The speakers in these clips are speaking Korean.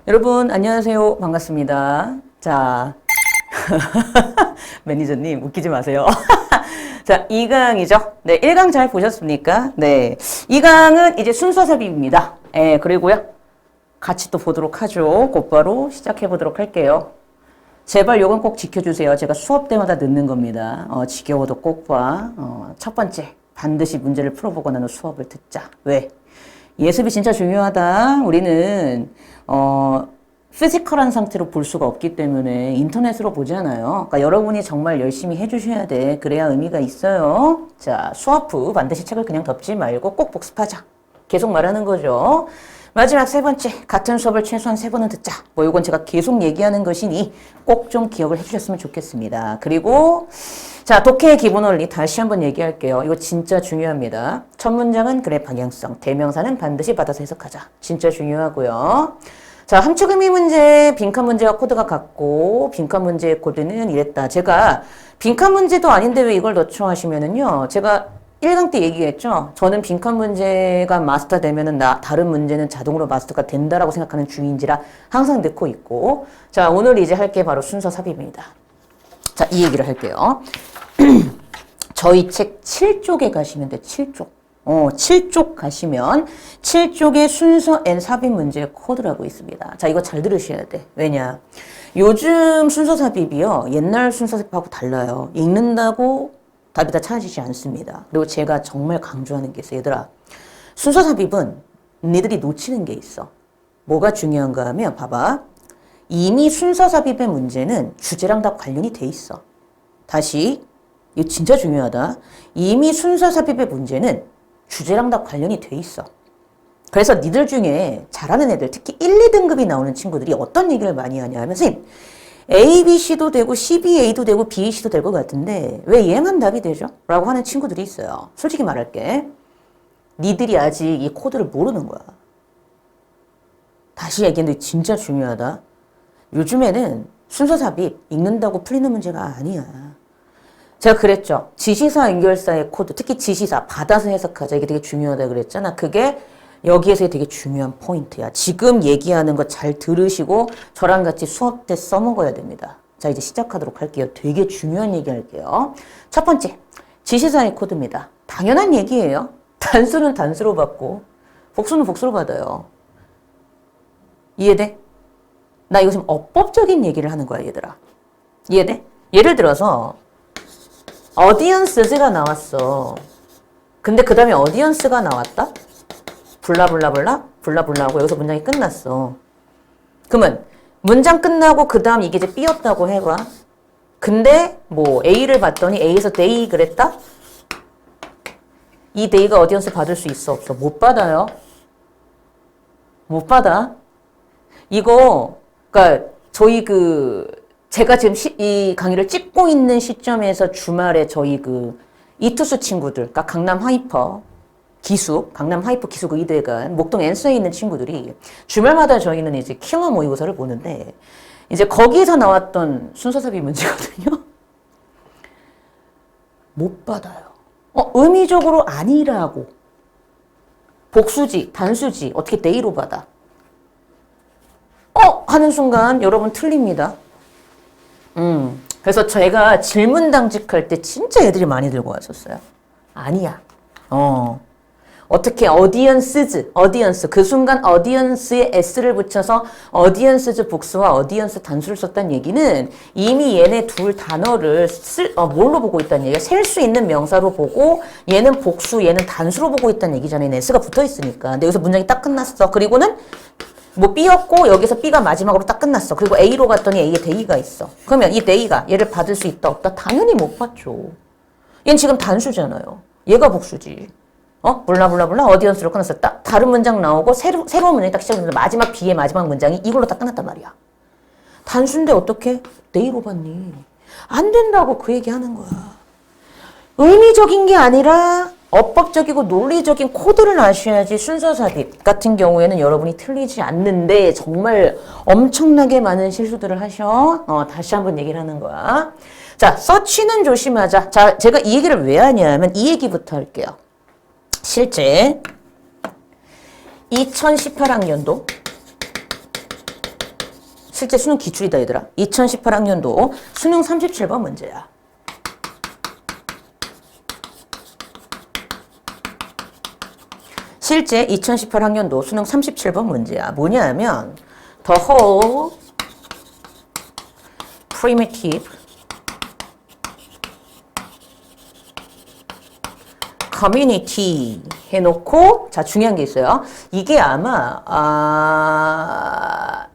여러분 안녕하세요. 반갑습니다. 자, 매니저님 웃기지 마세요. 자, 2강이죠. 네, 1강 잘 보셨습니까? 네, 2강은 이제 순서 삽입입니다. 예, 그리고요. 같이 또 보도록 하죠. 곧바로 시작해 보도록 할게요. 제발 요건 꼭 지켜주세요. 제가 수업 때마다 넣는 겁니다. 지겨워도 꼭 봐. 첫 번째, 반드시 문제를 풀어보고 나는 수업을 듣자. 왜? 예습이 진짜 중요하다. 우리는 피지컬한 상태로 볼 수가 없기 때문에 인터넷으로 보잖아요. 그러니까 여러분이 정말 열심히 해주셔야 돼. 그래야 의미가 있어요. 자, 수업 후 반드시 책을 그냥 덮지 말고 꼭 복습하자. 계속 말하는 거죠. 마지막 세 번째, 같은 수업을 최소한 3번은 듣자. 뭐 이건 제가 계속 얘기하는 것이니 꼭 좀 기억을 해주셨으면 좋겠습니다. 그리고 자, 독해의 기본 원리 다시 한번 얘기할게요. 이거 진짜 중요합니다. 첫 문장은 글의 방향성, 대명사는 반드시 받아서 해석하자. 진짜 중요하고요. 자, 함축 의미 문제, 빈칸 문제와 코드가 같고 빈칸 문제의 코드는 이랬다. 제가 빈칸 문제도 아닌데 왜 이걸 넣죠 하시면은요. 제가 1강 때 얘기했죠. 저는 빈칸 문제가 마스터 되면은 다른 문제는 자동으로 마스터가 된다라고 생각하는 주의인지라 항상 넣고 있고. 자, 오늘 이제 할 게 바로 순서 삽입입니다. 자, 이 얘기를 할게요. 저희 책 7쪽에 가시면 돼, 7쪽. 7쪽 가시면 7쪽에 순서 앤 삽입 문제의 코드라고 있습니다. 자, 이거 잘 들으셔야 돼. 왜냐? 요즘 순서 삽입이요. 옛날 순서 삽입하고 달라요. 읽는다고 답이 다 찾아지지 않습니다. 그리고 제가 정말 강조하는 게 있어. 얘들아, 순서 삽입은 니들이 놓치는 게 있어. 뭐가 중요한가 하면 봐봐. 이미 순서 삽입의 문제는 주제랑 다 관련이 돼 있어. 다시, 이거 진짜 중요하다. 이미 순서 삽입의 문제는 주제랑 다 관련이 돼 있어. 그래서 니들 중에 잘하는 애들, 특히 1, 2등급이 나오는 친구들이 어떤 얘기를 많이 하냐 하면 선생님, A, B, C도 되고 CBA도 되고 BAC도 될 것 같은데 왜 얘만 답이 되죠? 라고 하는 친구들이 있어요. 솔직히 말할게. 니들이 아직 이 코드를 모르는 거야. 다시 얘기했는데 진짜 중요하다. 요즘에는 순서 삽입 읽는다고 풀리는 문제가 아니야. 제가 그랬죠. 지시사 연결사의 코드, 특히 지시사 받아서 해석하자. 이게 되게 중요하다 그랬잖아. 그게 여기에서의 되게 중요한 포인트야. 지금 얘기하는 거 잘 들으시고 저랑 같이 수업 때 써먹어야 됩니다. 자, 이제 시작하도록 할게요. 되게 중요한 얘기 할게요. 첫 번째, 지시사의 코드입니다. 당연한 얘기예요. 단수는 단수로 받고 복수는 복수로 받아요. 이해돼? 나 이거 지금 어법적인 얘기를 하는 거야, 얘들아. 이해돼? 예를 들어서 audience가 나왔어. 근데 그 다음에 audience가 나왔다? 블라블라블라 하고 여기서 문장이 끝났어. 그러면 문장 끝나고 그 다음 이게 이제 B였다고 해봐. 근데 뭐 A를 봤더니 A에서 they 그랬다? 이 they가 audience 받을 수 있어 없어? 못 받아요. 못 받아. 이거 그러니까 저희 제가 지금 이 강의를 찍고 있는 시점에서 주말에 저희 이투스 친구들, 그러니까 강남 하이퍼 강남 하이퍼 기숙 의대관, 목동 엔스에 있는 친구들이 주말마다 저희는 이제 킬러 모의고사를 보는데 이제 거기서 나왔던 순서 삽입 문제거든요. 못 받아요. 의미적으로 아니라고. 복수지, 단수지, 어떻게 네이로 받아? 하는 순간 여러분 틀립니다. 그래서 제가 질문 당직할 때 진짜 애들이 많이 들고 왔었어요. 아니야. 어떻게 audience 그 순간 audience에 s를 붙여서 audiences 복수와 audience 단수를 썼다는 얘기는 이미 얘네 둘 단어를 뭘로 보고 있다는 얘기야? 셀 수 있는 명사로 보고 얘는 복수, 얘는 단수로 보고 있다는 얘기잖아요. s가 붙어 있으니까. 근데 여기서 문장이 딱 끝났어. 그리고는 뭐 B였고 여기서 B가 마지막으로 딱 끝났어. 그리고 A로 갔더니 A에 they가 있어. 그러면 이 they가 얘를 받을 수 있다 없다? 당연히 못 받죠. 얘는 지금 단수잖아요. 얘가 복수지. 블라블라블라 어디언스로 끝났어. 딱 다른 문장 나오고 새로운 문장이 딱 시작되는데 마지막 B의 마지막 문장이 이걸로 딱 끝났단 말이야. 단수인데 어떻게? they로 받니? 안 된다고 그 얘기하는 거야. 의미적인 게 아니라 어법적이고 논리적인 코드를 아셔야지 순서 삽입 같은 경우에는 여러분이 틀리지 않는데 정말 엄청나게 많은 실수들을 하셔. 다시 한번 얘기를 하는 거야. 자, 서치는 조심하자. 자, 제가 이 얘기를 왜 하냐면 이 얘기부터 할게요. 실제 2018학년도 실제 수능 기출이다 얘들아. 2018학년도 수능 37번 문제야. 실제 2018학년도 수능 37번 문제야. 뭐냐 하면 the whole primitive community 해놓고 자 중요한 게 있어요. 이게 아마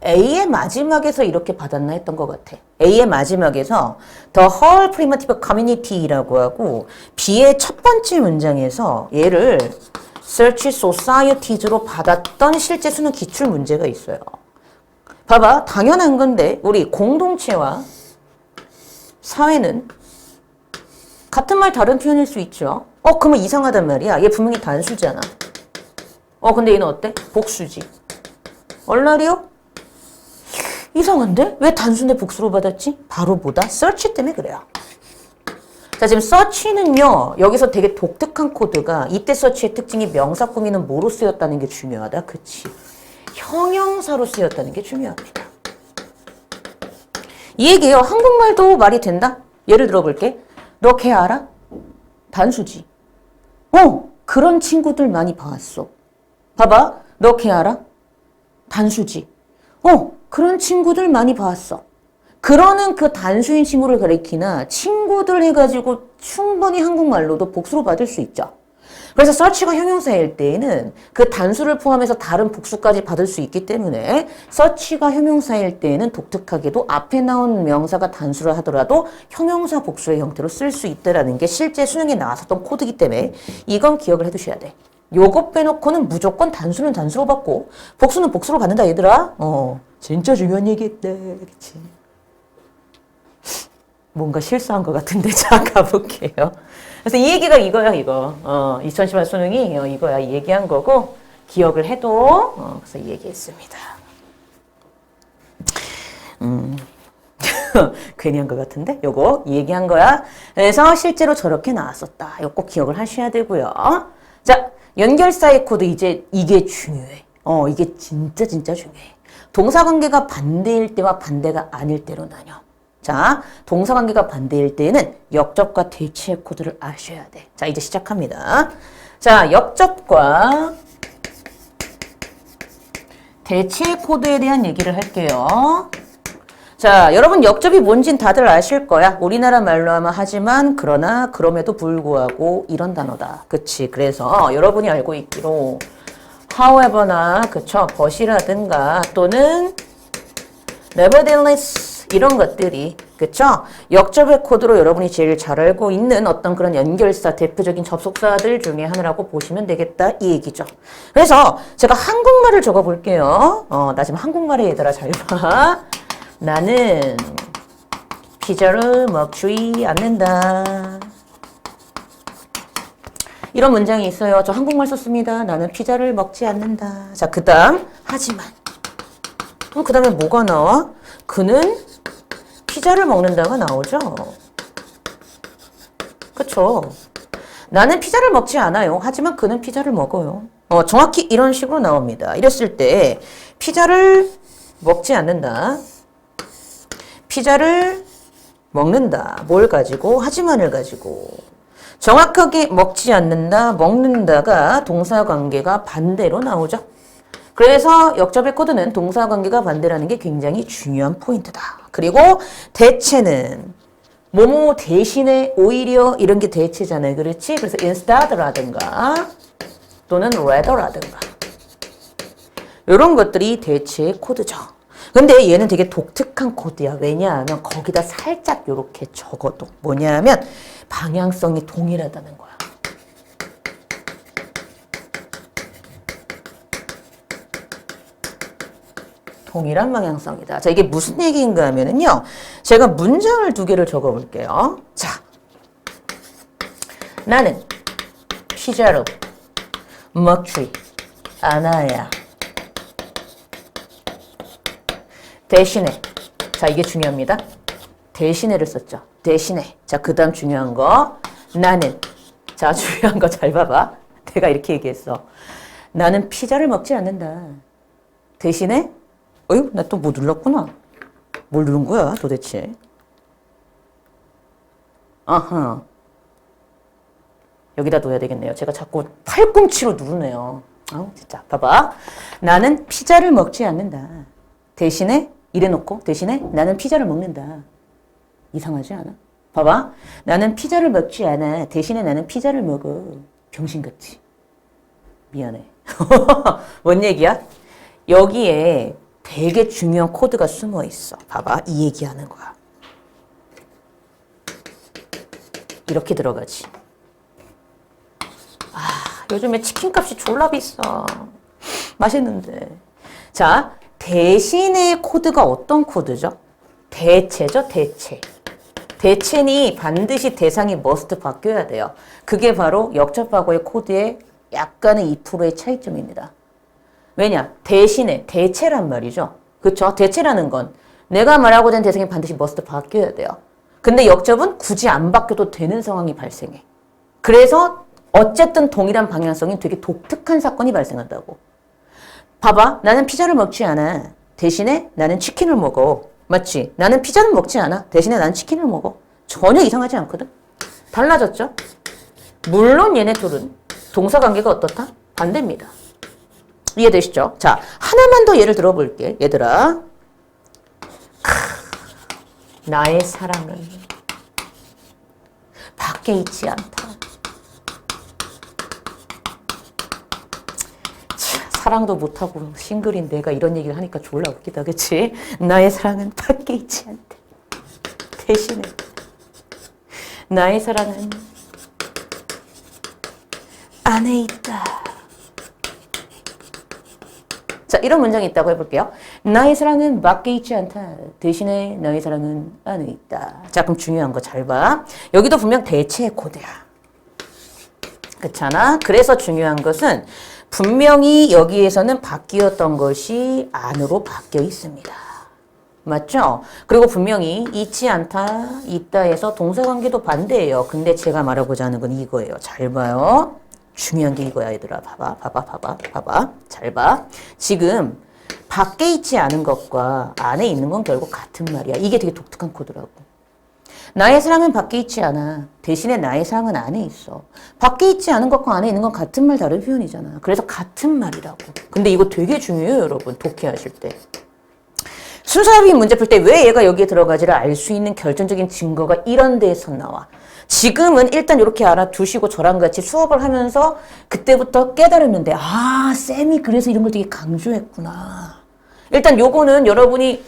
A의 마지막에서 이렇게 받았나 했던 것 같아. A의 마지막에서 the whole primitive community라고 하고 B의 첫 번째 문장에서 얘를 search societies로 받았던 실제 수능 기출 문제가 있어요. 봐봐. 당연한 건데 우리 공동체와 사회는 같은 말 다른 표현일 수 있죠. 그러면 이상하단 말이야. 얘 분명히 단수잖아. 근데 얘는 어때? 복수지. 얼라리요? 이상한데? 왜 단수인데 복수로 받았지? 바로 뭐다? search 때문에 그래요. 자, 지금 search는요, 여기서 되게 독특한 코드가 이때 search의 특징이 명사 꾸미는 뭐로 쓰였다는 게 중요하다. 그치? 형용사로 쓰였다는 게 중요합니다. 이 얘기예요. 한국말도 말이 된다? 예를 들어볼게. 너 걔 알아? 단수지. 그런 친구들 많이 봐왔어. 봐봐. 너 걔 알아? 단수지. 그런 친구들 많이 봐왔어. 그러는 그 단수인 친구를 가리키나 친구들 해가지고 충분히 한국말로도 복수로 받을 수 있죠. 그래서 search가 형용사일 때에는 그 단수를 포함해서 다른 복수까지 받을 수 있기 때문에 search가 형용사일 때에는 독특하게도 앞에 나온 명사가 단수를 하더라도 형용사 복수의 형태로 쓸 수 있다는 게 실제 수능에 나왔었던 코드이기 때문에 이건 기억을 해두셔야 돼. 요거 빼놓고는 무조건 단수는 단수로 받고 복수는 복수로 받는다 얘들아. 진짜 중요한 얘기했다. 그치? 뭔가 실수한 것 같은데 자 가볼게요. 그래서 이 얘기가 이거야 이거. 2018 수능이 이거야 이 얘기한 거고 기억을 해도 그래서 이 얘기했습니다. 괜히 한 것 같은데 요거 이 얘기한 거야. 그래서 실제로 저렇게 나왔었다. 이거 꼭 기억을 하셔야 되고요. 자 연결사의 코드 이제 이게 중요해. 이게 진짜 중요해. 동사관계가 반대일 때와 반대가 아닐 때로 나뉘어. 자, 동사관계가 반대일 때에는 역접과 대치의 코드를 아셔야 돼. 자, 이제 시작합니다. 자, 역접과 대치의 코드에 대한 얘기를 할게요. 자, 여러분 역접이 뭔진 다들 아실 거야. 우리나라 말로 하면 하지만, 그러나, 그럼에도 불구하고 이런 단어다. 그치? 그래서 여러분이 알고 있기로 however나, 그쵸? but이라든가 또는 nevertheless 이런 것들이 그쵸? 역접의 코드로 여러분이 제일 잘 알고 있는 어떤 그런 연결사, 대표적인 접속사들 중에 하나라고 보시면 되겠다 이 얘기죠. 그래서 제가 한국말을 적어볼게요. 나 지금 한국말에 얘들아 잘 봐. 나는 피자를 먹지 않는다. 이런 문장이 있어요. 저 한국말 썼습니다. 나는 피자를 먹지 않는다. 자, 그 다음 하지만 그럼 그 다음에 뭐가 나와? 그는 피자를 먹는다가 나오죠. 그쵸? 나는 피자를 먹지 않아요. 하지만 그는 피자를 먹어요. 정확히 이런 식으로 나옵니다. 이랬을 때 피자를 먹지 않는다. 피자를 먹는다. 뭘 가지고? 하지만을 가지고. 정확하게 먹지 않는다, 먹는다가 동사관계가 반대로 나오죠. 그래서 역접의 코드는 동사관계가 반대라는 게 굉장히 중요한 포인트다. 그리고 대체는 뭐뭐 대신에 오히려 이런 게 대체잖아요. 그렇지? 그래서 instead라든가 또는 rather라든가 이런 것들이 대체의 코드죠. 근데 얘는 되게 독특한 코드야. 왜냐하면 거기다 살짝 이렇게 적어도 뭐냐면 방향성이 동일하다는 거야. 동일한 방향성이다. 자, 이게 무슨 얘기인가 하면은요. 제가 문장을 두 개를 적어 볼게요. 자. 나는 피자를 먹지 않아야. 대신에. 자, 이게 중요합니다. 대신에를 썼죠. 대신에. 자, 그 다음 중요한 거. 나는. 자, 중요한 거 잘 봐봐. 내가 이렇게 얘기했어. 나는 피자를 먹지 않는다. 대신에 나 또 뭐 눌렀구나. 뭘 누른 거야, 도대체? 아하. 여기다 둬야 되겠네요. 제가 자꾸 팔꿈치로 누르네요. 아우, 진짜. 봐봐. 나는 피자를 먹지 않는다. 대신에, 이래놓고, 대신에 나는 피자를 먹는다. 이상하지 않아? 봐봐. 나는 피자를 먹지 않아. 대신에 나는 피자를 먹어. 병신같이. 미안해. 뭔 얘기야? 여기에 되게 중요한 코드가 숨어 있어. 봐봐. 이 얘기하는 거야. 이렇게 들어가지. 요즘에 치킨값이 졸라 비싸. 맛있는데. 자, 대신의 코드가 어떤 코드죠? 대체죠, 대체. 대체니 반드시 대상이 머스트 바뀌어야 돼요. 그게 바로 역접하고의 코드의 약간의 2%의 차이점입니다. 왜냐? 대신에 대체란 말이죠. 그렇죠? 대체라는 건 내가 말하고자 하는 대상이 반드시 머스트 바뀌어야 돼요. 근데 역접은 굳이 안 바뀌어도 되는 상황이 발생해. 그래서 어쨌든 동일한 방향성인 되게 독특한 사건이 발생한다고. 봐봐. 나는 피자를 먹지 않아. 대신에 나는 치킨을 먹어. 맞지? 나는 피자는 먹지 않아. 대신에 나는 치킨을 먹어. 전혀 이상하지 않거든? 달라졌죠? 물론 얘네 둘은 동사관계가 어떻다? 반대입니다. 이해되시죠? 자, 하나만 더 예를 들어볼게. 얘들아. 나의 사랑은 밖에 있지 않다. 사랑도 못하고 싱글인 내가 이런 얘기를 하니까 졸라 웃기다, 그치? 나의 사랑은 밖에 있지 않대. 대신에 나의 사랑은 안에 있다. 자, 이런 문장이 있다고 해볼게요. 나의 사랑은 밖에 있지 않다. 대신에 나의 사랑은 안에 있다. 자, 그럼 중요한 거 잘 봐. 여기도 분명 대체의 코드야. 그렇잖아? 그래서 중요한 것은 분명히 여기에서는 바뀌었던 것이 안으로 바뀌어 있습니다. 맞죠? 그리고 분명히 있지 않다, 있다에서 동사관계도 반대예요. 근데 제가 말하고자 하는 건 이거예요. 잘 봐요. 중요한 게 이거야, 얘들아. 봐봐. 잘 봐. 지금 밖에 있지 않은 것과 안에 있는 건 결국 같은 말이야. 이게 되게 독특한 코드라고. 나의 사랑은 밖에 있지 않아. 대신에 나의 사랑은 안에 있어. 밖에 있지 않은 것과 안에 있는 건 같은 말 다른 표현이잖아. 그래서 같은 말이라고. 근데 이거 되게 중요해요, 여러분. 독해하실 때. 순서합의 문제 풀 때 왜 얘가 여기에 들어가지를 알 수 있는 결정적인 증거가 이런 데에서 나와. 지금은 일단 이렇게 알아두시고 저랑 같이 수업을 하면서 그때부터 깨달았는데, 아, 쌤이 그래서 이런 걸 되게 강조했구나. 일단 요거는 여러분이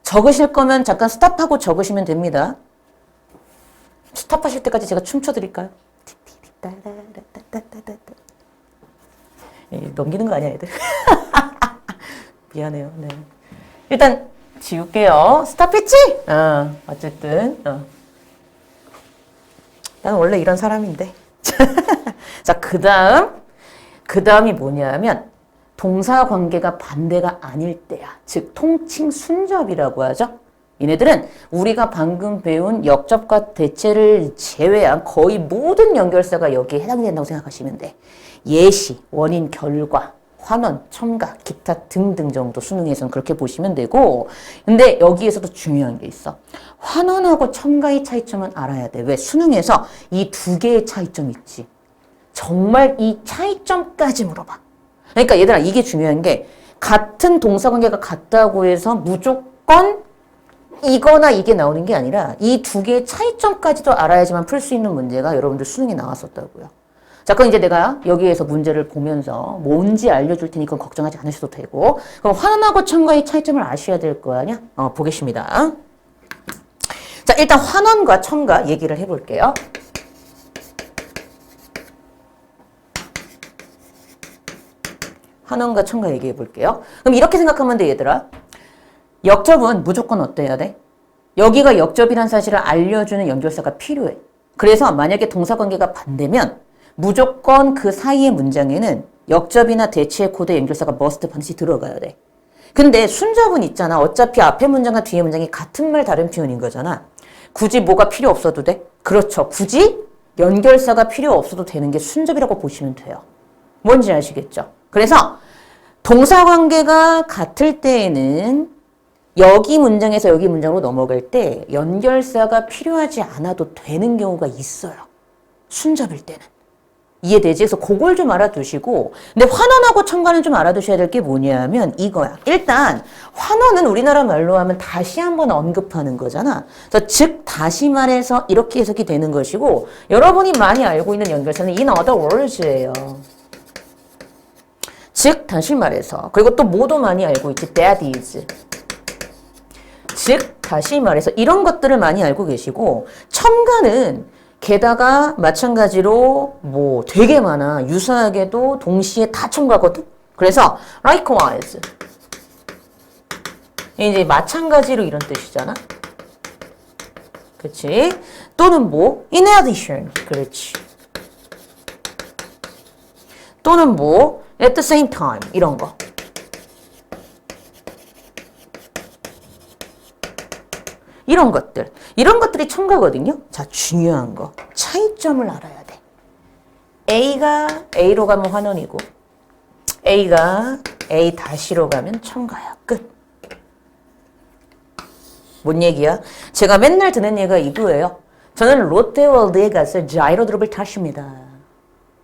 적으실 거면 잠깐 스탑하고 적으시면 됩니다. 스탑하실 때까지 제가 춤춰드릴까요? 넘기는 거 아니야, 애들? 미안해요. 네. 일단 지울게요. 스탑했지? 어쨌든. 나는 원래 이런 사람인데. 자, 그 다음이 뭐냐면 동사 관계가 반대가 아닐 때야. 즉 통칭 순접이라고 하죠. 얘네들은 우리가 방금 배운 역접과 대체를 제외한 거의 모든 연결사가 여기에 해당이 된다고 생각하시면 돼. 예시, 원인, 결과, 환원, 첨가, 기타 등등 정도 수능에서는 그렇게 보시면 되고, 근데 여기에서도 중요한 게 있어. 환원하고 첨가의 차이점은 알아야 돼. 왜? 수능에서 이 두 개의 차이점이 있지. 정말 이 차이점까지 물어봐. 그러니까 얘들아, 이게 중요한 게 같은 동사관계가 같다고 해서 무조건 이거나 이게 나오는 게 아니라 이 두 개의 차이점까지도 알아야지만 풀 수 있는 문제가 여러분들 수능에 나왔었다고요. 자, 그럼 이제 내가 여기에서 문제를 보면서 뭔지 알려줄 테니까 걱정하지 않으셔도 되고, 그럼 환원하고 첨가의 차이점을 아셔야 될 거 아니야? 보겠습니다. 자, 일단 환원과 첨가 얘기를 해볼게요. 환원과 첨가 얘기해 볼게요. 그럼 이렇게 생각하면 돼, 얘들아. 역접은 무조건 어때야 돼? 여기가 역접이란 사실을 알려주는 연결사가 필요해. 그래서 만약에 동사관계가 반대면 무조건 그 사이의 문장에는 역접이나 대체의 코드의 연결사가 must 반드시 들어가야 돼. 근데 순접은 있잖아. 어차피 앞에 문장과 뒤에 문장이 같은 말 다른 표현인 거잖아. 굳이 뭐가 필요 없어도 돼? 그렇죠. 굳이 연결사가 필요 없어도 되는 게 순접이라고 보시면 돼요. 뭔지 아시겠죠? 그래서 동사관계가 같을 때에는 여기 문장에서 여기 문장으로 넘어갈 때 연결사가 필요하지 않아도 되는 경우가 있어요. 순접일 때는. 이해되지? 그래서 그걸 좀 알아두시고, 근데 환원하고 첨가는 좀 알아두셔야 될 게 뭐냐면 이거야. 일단 환원은 우리나라 말로 하면 다시 한번 언급하는 거잖아. 그래서 즉 다시 말해서 이렇게 해석이 되는 것이고, 여러분이 많이 알고 있는 연결사는 in other words예요. 즉 다시 말해서. 그리고 또 뭐도 많이 알고 있지. that is. 즉 다시 말해서 이런 것들을 많이 알고 계시고, 첨가는 게다가 마찬가지로 뭐 되게 많아. 유사하게도 동시에 다 첨가거든. 그래서 likewise. 이제 마찬가지로 이런 뜻이잖아. 그렇지? 또는 뭐 in addition. 그렇지. 또는 뭐 at the same time. 이런 거. 이런 것들. 이런 것들이 첨가거든요. 자, 중요한 거. 차이점을 알아야 돼. A가 A로 가면 환원이고 A가 A 다시로 가면 첨가야. 끝. 뭔 얘기야? 제가 맨날 듣는 얘기가 이거예요. 저는 롯데월드에 가서 자이로드롭을 탔습니다.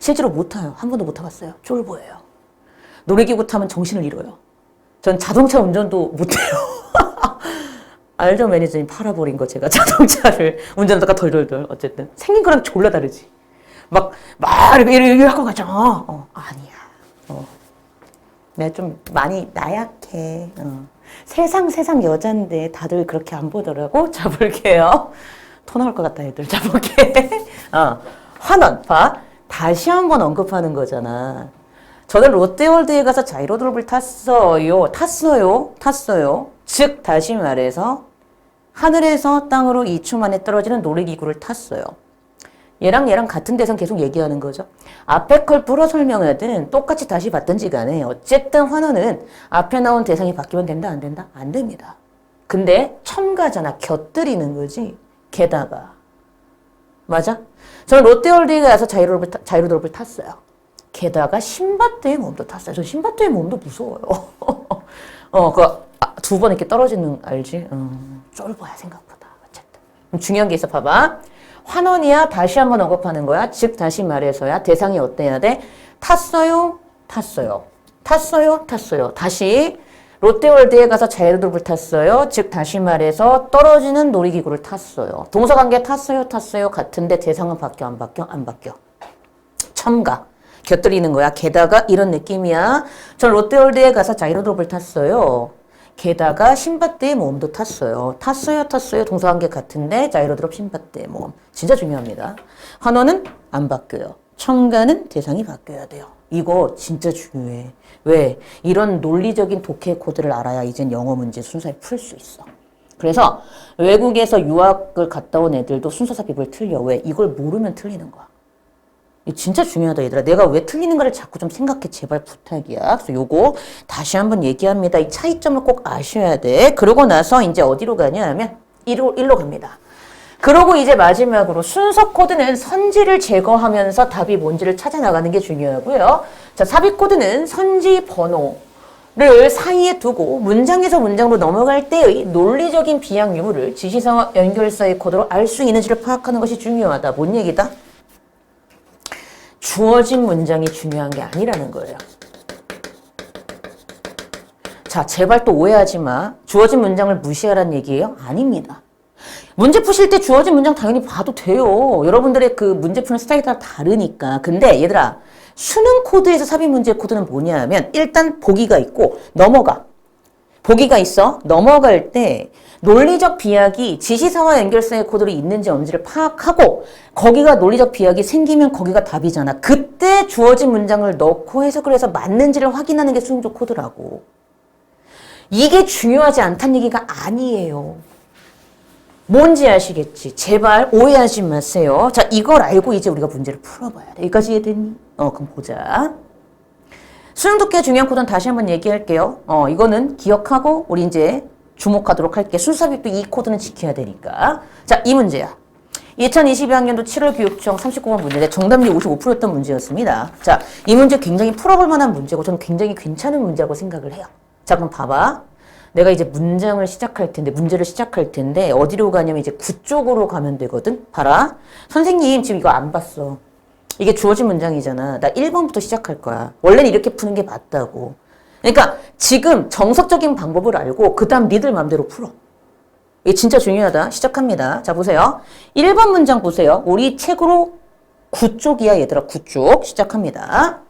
실제로 못 타요. 한 번도 못 타봤어요. 쫄보예요. 놀이기구 타면 정신을 잃어요. 전 자동차 운전도 못해요. 알죠? 매니저님 팔아버린 거 제가 자동차를 운전하다가 덜덜덜 어쨌든 생긴 거랑 졸라 다르지. 막 이렇게 하고 가잖아. 아니야. 내가 좀 많이 나약해. 세상 여잔데 다들 그렇게 안 보더라고. 자, 볼게요. 토 나올 것 같다 애들. 자, 볼게. 환원. 봐. 다시 한번 언급하는 거잖아. 저는 롯데월드에 가서 자이로드롭을 탔어요. 즉 다시 말해서 하늘에서 땅으로 2초 만에 떨어지는 놀이기구를 탔어요. 얘랑 같은 대상 계속 얘기하는 거죠. 앞에 걸 풀어 설명하든 똑같이 다시 봤든지 간에 어쨌든 환원은 앞에 나온 대상이 바뀌면 된다 안 된다? 안 됩니다. 근데 첨가잖아. 곁들이는 거지. 게다가. 맞아? 저는 롯데월드에 가서 자이로드롭을 탔어요. 게다가 신밧드의 몸도 탔어요. 저 신밧드의 몸도 무서워요. 두 번 이렇게 떨어지는 알지? 쫄보야 생각보다. 어쨌든 중요한 게 있어. 봐봐. 환원이야 다시 한번 언급하는 거야. 즉 다시 말해서야 대상이 어때야 돼? 탔어요. 다시 롯데월드에 가서 자이로드롭을 탔어요. 즉 다시 말해서 떨어지는 놀이기구를 탔어요. 동사관계 탔어요 같은데 대상은 바뀌어 안 바뀌어? 첨가. 곁들이는 거야. 게다가 이런 느낌이야. 전 롯데월드에 가서 자이로드롭을 탔어요. 게다가 신밧드의 모험도 탔어요. 동사관계 같은데 자이로드롭 신밧드의 모험. 진짜 중요합니다. 환원은 안 바뀌어요. 첨가는 대상이 바뀌어야 돼요. 이거 진짜 중요해. 왜? 이런 논리적인 독해 코드를 알아야 이젠 영어 문제 순서에 풀 수 있어. 그래서 외국에서 유학을 갔다 온 애들도 순서 삽입을 틀려. 왜? 이걸 모르면 틀리는 거야. 이거 진짜 중요하다 얘들아. 내가 왜 틀리는가를 자꾸 좀 생각해. 제발 부탁이야. 그래서 요거 다시 한번 얘기합니다. 이 차이점을 꼭 아셔야 돼. 그러고 나서 이제 어디로 가냐 하면 1로 갑니다. 그러고 이제 마지막으로 순서 코드는 선지를 제거하면서 답이 뭔지를 찾아 나가는 게 중요하고요. 자, 삽입 코드는 선지 번호를 사이에 두고 문장에서 문장으로 넘어갈 때의 논리적인 비약 유무를 지시사와 연결사의 코드로 알 수 있는지를 파악하는 것이 중요하다. 뭔 얘기다? 주어진 문장이 중요한 게 아니라는 거예요. 자, 제발 또 오해하지 마. 주어진 문장을 무시하라는 얘기예요? 아닙니다. 문제 푸실 때 주어진 문장 당연히 봐도 돼요. 여러분들의 그 문제 푸는 스타일이 다 다르니까. 근데 얘들아, 수능 코드에서 삽입 문제 코드는 뭐냐 하면 일단 보기가 있고 넘어가. 보기가 있어. 넘어갈 때 논리적 비약이 지시사와 연결사의 코드로 있는지 없는지를 파악하고 거기가 논리적 비약이 생기면 거기가 답이잖아. 그때 주어진 문장을 넣고 해석을 해서 맞는지를 확인하는 게 수능적 코드라고. 이게 중요하지 않다는 얘기가 아니에요. 뭔지 아시겠지? 제발 오해하지 마세요. 자, 이걸 알고 이제 우리가 문제를 풀어봐야 돼. 여기까지 이해됐니? 그럼 보자. 수능 독해 중요한 코드는 다시 한번 얘기할게요. 이거는 기억하고 우리 이제 주목하도록 할게. 순서삽입도 이 코드는 지켜야 되니까. 자, 이 문제야. 2022학년도 7월 교육청 39번 문제인데 정답률이 55%였던 문제였습니다. 자, 이 문제 굉장히 풀어볼 만한 문제고 저는 굉장히 괜찮은 문제라고 생각을 해요. 자, 그럼 봐봐. 내가 이제 문장을 시작할 텐데, 문제를 시작할 텐데, 어디로 가냐면 이제 구 쪽으로 가면 되거든? 봐라. 선생님, 지금 이거 안 봤어. 이게 주어진 문장이잖아. 나 1번부터 시작할 거야. 원래는 이렇게 푸는 게 맞다고. 그러니까 지금 정석적인 방법을 알고, 그 다음 니들 맘대로 풀어. 이게 진짜 중요하다. 시작합니다. 자, 보세요. 1번 문장 보세요. 우리 책으로 구 쪽이야, 얘들아. 구 쪽. 시작합니다.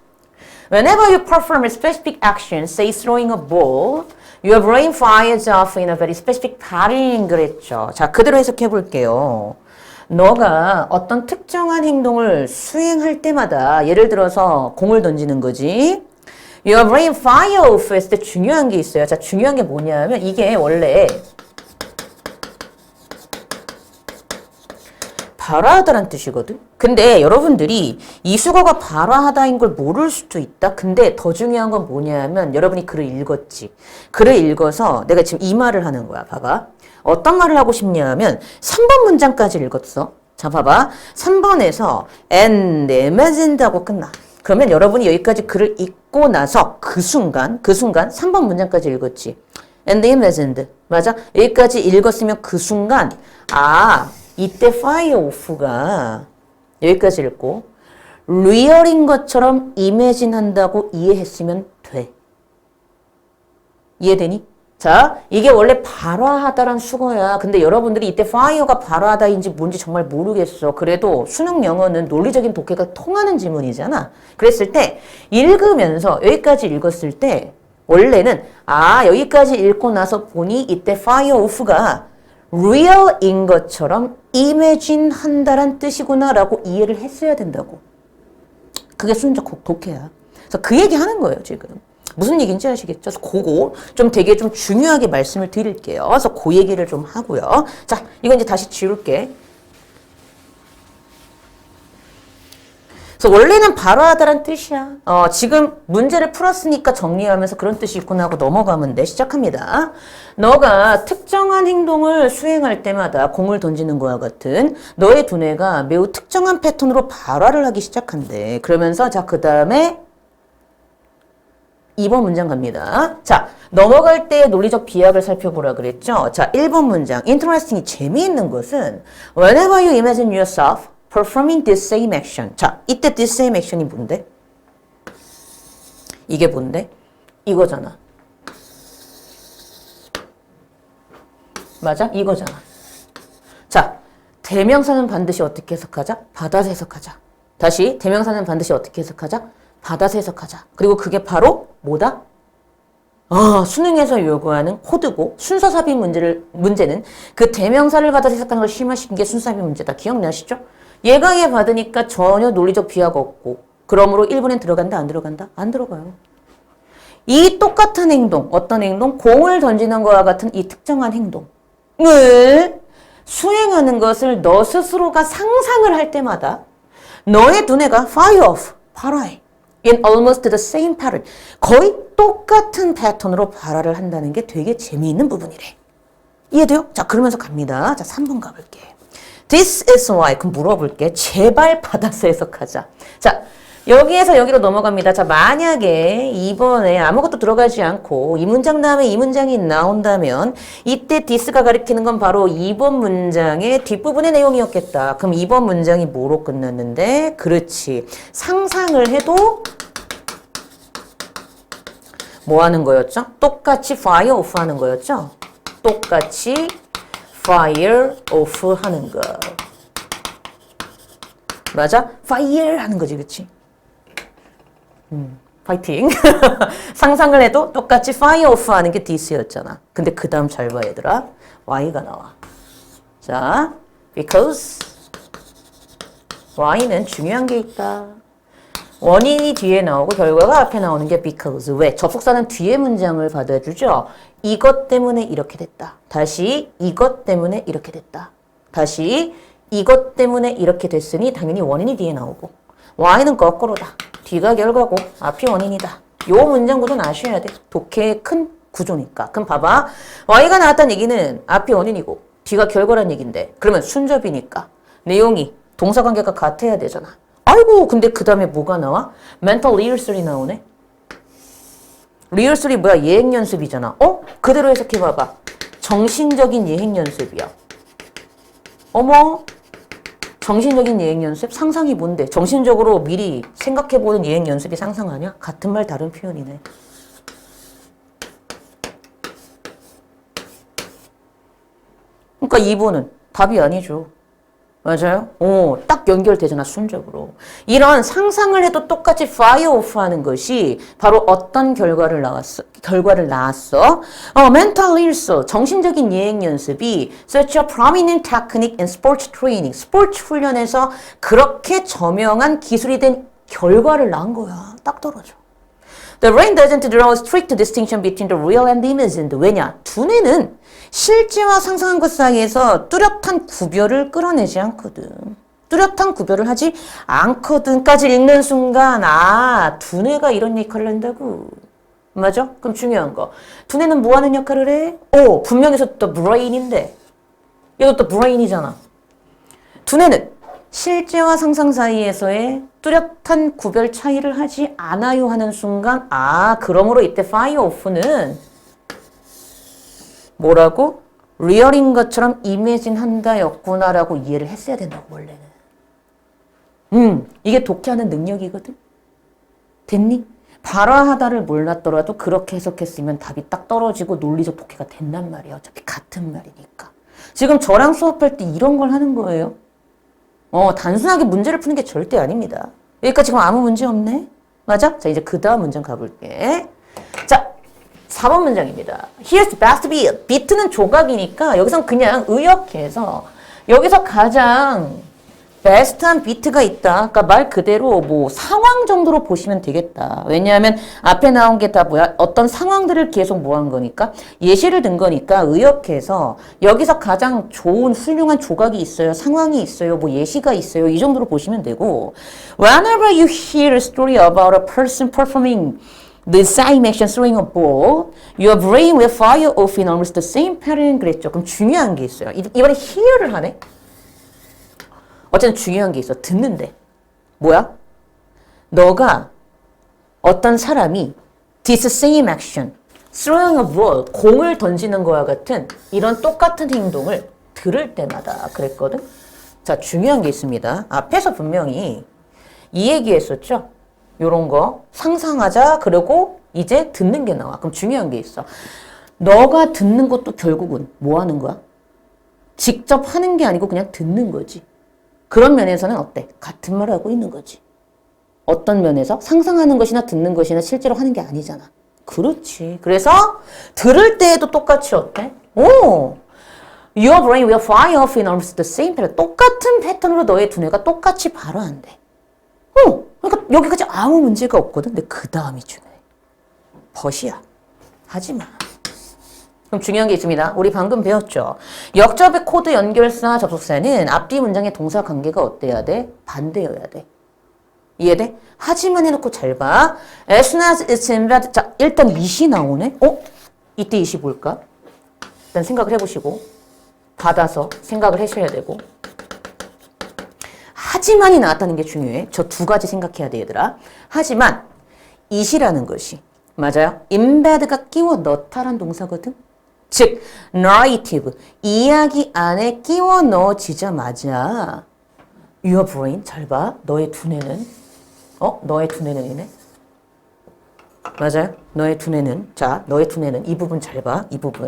Whenever you perform a specific action, say throwing a ball, your brain fires off in a very specific pattern. 그랬죠. 자, 그대로 해석해 볼게요. 너가 어떤 특정한 행동을 수행할 때마다 예를 들어서 공을 던지는 거지. Your brain fire off 했을 때 중요한 게 있어요. 자, 중요한 게 뭐냐면 이게 원래 발화하다란 뜻이거든. 근데 여러분들이 이 수거가 발화하다인 걸 모를 수도 있다. 근데 더 중요한 건 뭐냐면 여러분이 글을 읽었지. 글을 읽어서 내가 지금 이 말을 하는 거야. 봐봐. 어떤 말을 하고 싶냐면 3번 문장까지 읽었어. 자, 봐봐. 3번에서 and imagined 하고 끝나. 그러면 여러분이 여기까지 글을 읽고 나서 그 순간 3번 문장까지 읽었지. and imagined. 맞아? 여기까지 읽었으면 그 순간 이때 fire off가 여기까지 읽고 real인 것처럼 imagine 한다고 이해했으면 돼. 이해되니? 자, 이게 원래 발화하다란 수거야. 근데 여러분들이 이때 fire가 발화하다인지 뭔지 정말 모르겠어. 그래도 수능 영어는 논리적인 독해가 통하는 지문이잖아. 그랬을 때 읽으면서 여기까지 읽었을 때 원래는 여기까지 읽고 나서 보니 이때 fire off가 real인 것처럼 imagine 한다란 뜻이구나 라고 이해를 했어야 된다고. 그게 순적 독해야. 그래서 그 얘기 하는 거예요, 지금. 무슨 얘기인지 아시겠죠? 그래서 그거 좀 되게 좀 중요하게 말씀을 드릴게요. 그래서 그 얘기를 좀 하고요. 자, 이거 이제 다시 지울게. 그래서 원래는 발화하다란 뜻이야. 지금 문제를 풀었으니까 정리하면서 그런 뜻이 있구나 하고 넘어가면 돼. 시작합니다. 너가 특정한 행동을 수행할 때마다 공을 던지는 거와 같은 너의 두뇌가 매우 특정한 패턴으로 발화를 하기 시작한대. 그러면서 자, 그 다음에 2번 문장 갑니다. 자, 넘어갈 때 논리적 비약을 살펴보라 그랬죠. 자, 1번 문장. Interesting이 재미있는 것은 Whenever you imagine yourself performing this same action. 자, 이때 this same action이 뭔데? 이게 뭔데? 이거잖아. 맞아? 이거잖아. 자, 대명사는 반드시 어떻게 해석하자? 받아서 해석하자. 다시, 대명사는 반드시 어떻게 해석하자? 받아서 해석하자. 그리고 그게 바로 뭐다? 수능에서 요구하는 코드고 순서 삽입 문제는 그 대명사를 받아서 해석하는 걸 심화시킨 게 순서 삽입 문제다. 기억나시죠? 예강에 받으니까 전혀 논리적 비하가 없고 그러므로 1번엔 들어간다 안 들어간다? 안 들어가요. 이 똑같은 행동, 어떤 행동? 공을 던지는 것과 같은 이 특정한 행동을 수행하는 것을 너 스스로가 상상을 할 때마다 너의 두뇌가 fire off, 발화해. In almost the same pattern. 거의 똑같은 패턴으로 발화를 한다는 게 되게 재미있는 부분이래. 이해돼요? 자, 그러면서 갑니다. 자, 3번 가볼게. This is why. 그럼 물어볼게. 제발 받아서 해석하자. 자, 여기에서 여기로 넘어갑니다. 자, 만약에 이번에 아무것도 들어가지 않고 이 문장 다음에 이 문장이 나온다면 이때 this가 가리키는 건 바로 2번 문장의 뒷부분의 내용이었겠다. 그럼 2번 문장이 뭐로 끝났는데? 그렇지. 상상을 해도 뭐 하는 거였죠? 똑같이 fire off 하는 거였죠? 똑같이 fire off 하는 거. 맞아? fire 하는 거지, 그치? 파이팅. 상상을 해도 똑같이 fire off 하는 게 this였잖아. 근데 그 다음 잘 봐, 얘들아. y가 나와. 자, because y는 중요한 게 있다. 원인이 뒤에 나오고 결과가 앞에 나오는 게 because. 왜? 접속사는 뒤에 문장을 받아주죠. 이것 때문에 이렇게 됐다. 다시 이것 때문에 이렇게 됐다. 다시 이것 때문에 이렇게 됐으니 당연히 원인이 뒤에 나오고 y는 거꾸로다. 뒤가 결과고 앞이 원인이다. 요 문장 구조는 아셔야 돼. 독해의 큰 구조니까. 그럼 봐봐. y가 나왔다는 얘기는 앞이 원인이고 뒤가 결과란 얘기인데 그러면 순접이니까 내용이 동사관계가 같아야 되잖아. 아이고 근데 그 다음에 뭐가 나와? mental rehearsal이 나오네. 리얼3 뭐야? 예행 연습이잖아. 그대로 해석해봐봐. 정신적인 예행 연습이야. 어머, 정신적인 예행 연습? 상상이 뭔데? 정신적으로 미리 생각해보는 예행 연습이 상상 아니야? 같은 말 다른 표현이네. 그러니까 2번은 답이 아니죠. 맞아요? 딱 연결되잖아, 순적으로. 이런 상상을 해도 똑같이 fire off 하는 것이 바로 어떤 결과를 낳았어? mental illness, 정신적인 예행 연습이 such a prominent technique in sports training, 스포츠 훈련에서 그렇게 저명한 기술이 된 결과를 낳은 거야. 딱 떨어져. The brain doesn't draw a strict distinction between the real and the imagined. 왜냐? 두뇌는 실제와 상상한 것 사이에서 뚜렷한 구별을 끌어내지 않거든. 뚜렷한 구별을 하지 않거든까지 읽는 순간 두뇌가 이런 역할을 한다고. 맞아? 그럼 중요한 거. 두뇌는 뭐 하는 역할을 해? 분명히 또 brain인데. 얘도 또 brain이잖아. 두뇌는 실제와 상상 사이에서의 뚜렷한 구별 차이를 하지 않아요 하는 순간 그러므로 이때 fire off는 뭐라고? 리얼인 것처럼 이미진 한다였구나라고 이해를 했어야 된다고 원래는. 이게 독해하는 능력이거든. 됐니? 발화하다를 몰랐더라도 그렇게 해석했으면 답이 딱 떨어지고 논리적 독해가 된단 말이야. 어차피 같은 말이니까. 지금 저랑 수업할 때 이런 걸 하는 거예요. 단순하게 문제를 푸는 게 절대 아닙니다. 여기까지 지금 아무 문제 없네? 맞아? 자, 이제 그 다음 문장 가볼게. 자, 4번 문장입니다. Here's the best beat. 비트는 조각이니까 여기선 그냥 의역해서 여기서 가장 베스트한 비트가 있다. 그러니까 말 그대로 뭐 상황 정도로 보시면 되겠다. 왜냐하면 앞에 나온 게 다 뭐야? 어떤 상황들을 계속 모은 거니까 예시를 든 거니까 의역해서 여기서 가장 좋은 훌륭한 조각이 있어요. 상황이 있어요. 뭐 예시가 있어요. 이 정도로 보시면 되고 Whenever you hear a story about a person performing the same action throwing a ball, your brain will fire off in almost the same pattern 그랬죠. 그럼 중요한 게 있어요. 이번에 hear를 하네. 어쨌든 중요한 게 있어. 듣는데. 뭐야? 너가 어떤 사람이 this same action, throwing a ball, 공을 던지는 거와 같은 이런 똑같은 행동을 들을 때마다 그랬거든. 자, 중요한 게 있습니다. 앞에서 분명히 이 얘기했었죠. 요런 거 상상하자. 그리고 이제 듣는 게 나와. 그럼 중요한 게 있어. 너가 듣는 것도 결국은 뭐 하는 거야? 직접 하는 게 아니고 그냥 듣는 거지. 그런 면에서는 어때? 같은 말을 하고 있는 거지. 어떤 면에서? 상상하는 것이나 듣는 것이나 실제로 하는 게 아니잖아. 그렇지. 그래서 들을 때에도 똑같이 어때? Your brain will fire off in almost the same pattern. 똑같은 패턴으로 너의 두뇌가 똑같이 발화한대. 그러니까 여기까지 아무 문제가 없거든. 근데 그 다음이 중요해. 벗이야. 하지 마. 그럼 중요한 게 있습니다. 우리 방금 배웠죠. 역접의 코드 연결사 접속사는 앞뒤 문장의 동사 관계가 어때야 돼? 반대여야 돼. 이해돼? 하지만 해놓고 잘 봐. As soon as it's embedded. 자, 일단 it이 나오네. 이때 it이 뭘까? 일단 생각을 해보시고 받아서 생각을 하셔야 되고 하지만이 나왔다는 게 중요해. 저 두 가지 생각해야 돼, 얘들아. 하지만 it이라는 것이 맞아요? embedd가 끼워 넣다란 동사거든. 즉, narrative, 이야기 안에 끼워 넣어지자마자 your brain, 잘 봐. 너의 두뇌는 너의 두뇌는이네. 맞아요? 너의 두뇌는 자, 너의 두뇌는 이 부분 잘 봐. 이 부분.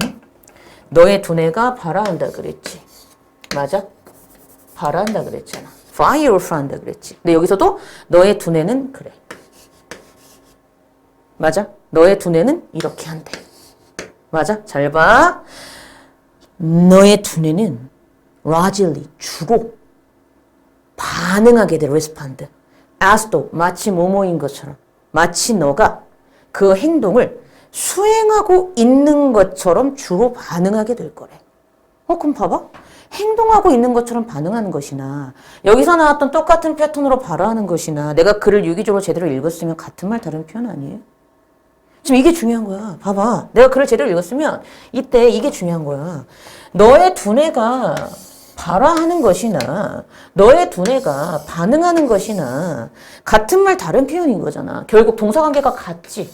너의 두뇌가 발화한다 그랬지. 맞아? 발화한다 그랬잖아. fire off 한다 그랬지. 근데 여기서도 너의 두뇌는 그래. 맞아? 너의 두뇌는 이렇게 한대. 맞아? 잘 봐. 너의 두뇌는 largely, 주로 반응하게 돼, respond. as though, 마치 뭐뭐인 것처럼. 마치 너가 그 행동을 수행하고 있는 것처럼 주로 반응하게 될 거래. 그럼 봐봐. 행동하고 있는 것처럼 반응하는 것이나 여기서 나왔던 똑같은 패턴으로 발화하는 것이나 내가 글을 유기적으로 제대로 읽었으면 같은 말 다른 표현 아니에요? 지금 이게 중요한 거야. 봐봐. 내가 글을 제대로 읽었으면 이때 이게 중요한 거야. 너의 두뇌가 발화하는 것이나 너의 두뇌가 반응하는 것이나 같은 말 다른 표현인 거잖아. 결국 동사관계가 같지.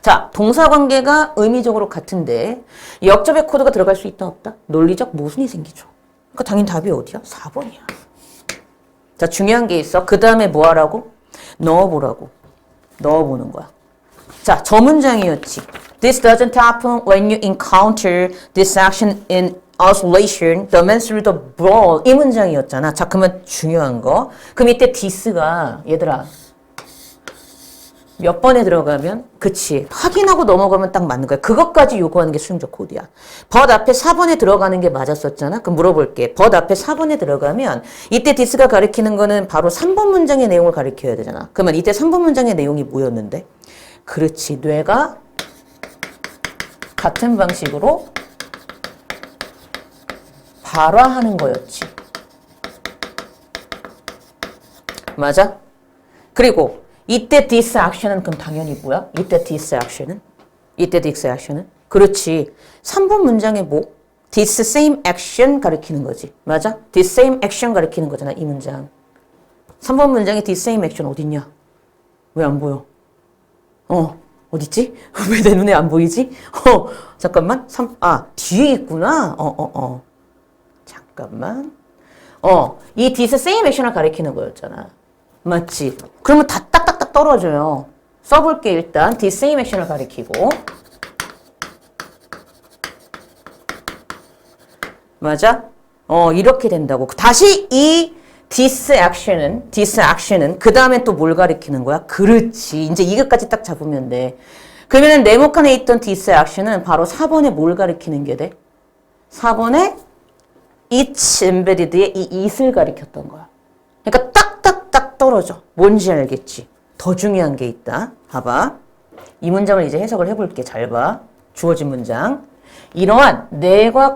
자, 동사관계가 의미적으로 같은데 역접의 코드가 들어갈 수 있다 없다? 논리적 모순이 생기죠. 그러니까 당연히 답이 어디야? 4번이야. 자, 중요한 게 있어. 그 다음에 뭐 하라고? 넣어보라고. 넣어보는 거야. 자, 저 문장이었지. This doesn't happen when you encounter this action in isolation. The man threw the ball. 이 문장이었잖아. 자, 그러면 중요한 거. 그럼 이때 this가 얘들아 몇 번에 들어가면 그치. 확인하고 넘어가면 딱 맞는 거야. 그것까지 요구하는 게 수용적 코드야. but 앞에 4번에 들어가는 게 맞았었잖아. 그럼 물어볼게. but 앞에 4번에 들어가면 이때 this가 가리키는 거는 바로 3번 문장의 내용을 가리켜야 되잖아. 그러면 이때 3번 문장의 내용이 뭐였는데? 그렇지. 뇌가 같은 방식으로 발화하는 거였지. 맞아? 그리고 이때 this action은 그럼 당연히 뭐야? 이때 this action은? 이때 this action은? 그렇지. 3번 문장에 뭐? this same action 가리키는 거지. 맞아? this same action 가리키는 거잖아. 이 문장. 3번 문장에 this same action 어딨냐? 왜 안 보여? 어딨지? 왜 내 눈에 안 보이지? 잠깐만. 뒤에 있구나. 잠깐만. 이 this same action을 가리키는 거였잖아. 맞지? 그러면 다 딱딱딱 떨어져요. 써볼게 일단. this same action을 가리키고. 맞아? 이렇게 된다고. 다시 이 this action은 그 다음에 또 뭘 가리키는 거야? 그렇지. 이제 이것까지 딱 잡으면 돼. 그러면 네모칸에 있던 this action은 바로 4번에 뭘 가리키는 게 돼? 4번에 it's embeded의 이 it을 가리켰던 거야. 그러니까 딱딱딱 떨어져. 뭔지 알겠지? 더 중요한 게 있다. 봐봐. 이 문장을 이제 해석을 해볼게. 잘 봐. 주어진 문장. 이러한 뇌가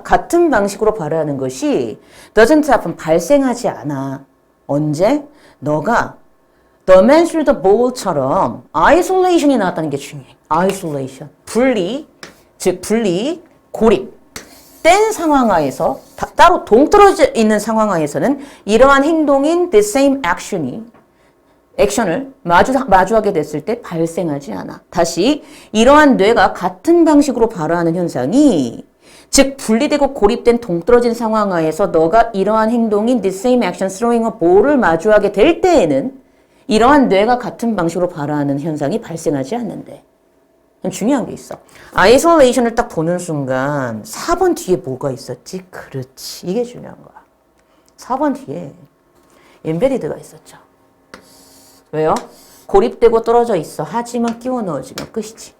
같은 방식으로 발화하는 것이 doesn't happen, 발생하지 않아. 언제? 너가 the man threw the ball처럼 isolation이 나왔다는 게 중요해. isolation. 분리, 고립. 된 상황 하에서 따로 동떨어져 있는 상황 하에서는 이러한 행동인 the same 액션을 마주하게 됐을 때 발생하지 않아. 다시 이러한 뇌가 같은 방식으로 발화하는 현상이 즉 분리되고 고립된 동떨어진 상황 하에서 너가 이러한 행동인 the same action throwing a ball을 마주하게 될 때에는 이러한 뇌가 같은 방식으로 발화하는 현상이 발생하지 않는데. 중요한 게 있어. 아이솔레이션을 딱 보는 순간 4번 뒤에 뭐가 있었지? 그렇지. 이게 중요한 거야. 4번 뒤에 엠베디드가 있었죠. 왜요? 고립되고 떨어져 있어. 하지만 끼워 넣어주면 끝이지.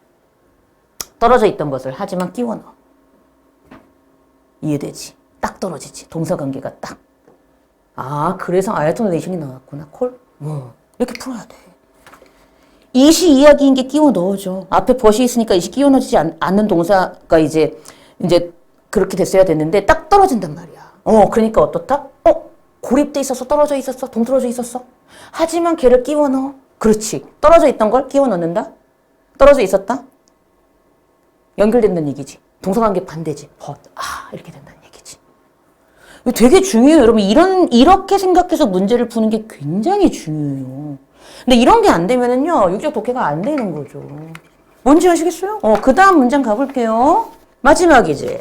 떨어져 있던 것을 하지만 끼워 넣어. 이해되지? 딱 떨어지지. 동사관계가 딱. 그래서 아이솔레이션이 나왔구나. 콜? 이렇게 풀어야 돼. 이시 이야기인 게 끼워 넣어줘. 앞에 벗이 있으니까 이시 끼워 넣어지지 않는 동사가 이제 그렇게 됐어야 됐는데 딱 떨어진단 말이야. 그러니까 어떻다? 고립돼 있었어? 떨어져 있었어? 동떨어져 있었어? 하지만 걔를 끼워 넣어. 그렇지. 떨어져 있던 걸 끼워 넣는다? 떨어져 있었다? 연결된다는 얘기지. 동사관계 반대지. 이렇게 된다는 얘기지. 되게 중요해요. 여러분, 이렇게 생각해서 문제를 푸는 게 굉장히 중요해요. 근데 이런 게 안 되면은요, 육적 독해가 안 되는 거죠. 뭔지 아시겠어요? 그 다음 문장 가볼게요. 마지막이지.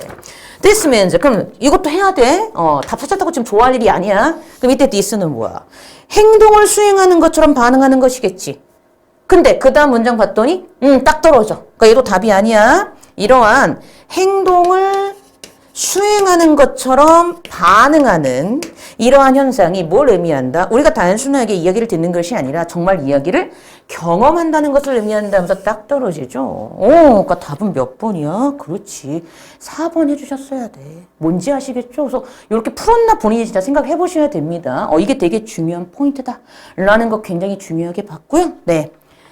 This means, 그럼 이것도 해야 돼. 답 찾았다고 지금 좋아할 일이 아니야. 그럼 이때 this는 뭐야? 행동을 수행하는 것처럼 반응하는 것이겠지. 근데 그 다음 문장 봤더니, 딱 떨어져. 그러니까 얘도 답이 아니야. 이러한 행동을 수행하는 것처럼 반응하는 이러한 현상이 뭘 의미한다? 우리가 단순하게 이야기를 듣는 것이 아니라 정말 이야기를 경험한다는 것을 의미한다면서 딱 떨어지죠. 그러니까 답은 몇 번이야? 그렇지. 4번 해주셨어야 돼. 뭔지 아시겠죠? 그래서 이렇게 풀었나 본인이 진짜 생각해 보셔야 됩니다. 이게 되게 중요한 포인트다. 라는 거 굉장히 중요하게 봤고요. 네.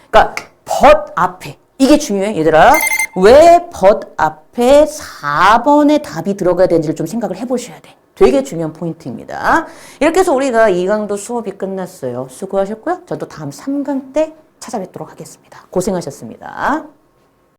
그러니까 but 앞에. 이게 중요해, 얘들아. 왜 but 앞에 4번의 답이 들어가야 되는지를 좀 생각을 해보셔야 돼. 되게 중요한 포인트입니다. 이렇게 해서 우리가 2강도 수업이 끝났어요. 수고하셨고요. 저도 다음 3강 때 찾아뵙도록 하겠습니다. 고생하셨습니다.